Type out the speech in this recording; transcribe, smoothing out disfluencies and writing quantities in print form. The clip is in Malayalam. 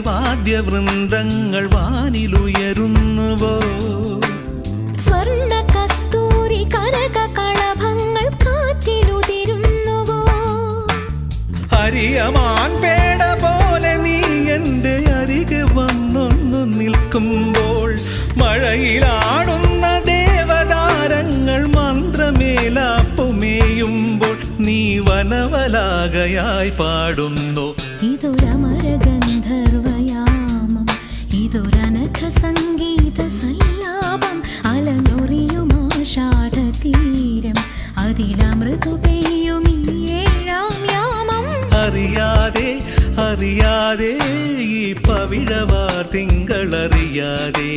വാദ്യവൃന്ദങ്ങൾ വാനിലുയരുന്നുവോ സ്വർണ്ണ കസ്തൂരി കനക കളഭങ്ങൾ കാറ്റിലുതിരുന്നുവോ ഹരിയമാൻ പേട പോലെ നീ എൻ്റെ അരികെ വന്നൊന്നു നിൽക്കുമ്പോൾ മഴയിലാടുന്ന ദേവതാരങ്ങൾ മന്ത്രമേലാപ്പുമേയുമ്പോൾ നീ വനവലാകയായി പാടുന്നു ഇതൊരമരഗന്ധർവയാമം ഇതൊരനഘ സംഗീത സല്ലാപം അലനൊറിയുമാഷാഢതീരം അതിലമൃതു പെയ്യും ഈ ഏഴാം യാമം അറിയാതെ അറിയാതെ ഈ പവിഴവാർ തിങ്കളറിയാതെ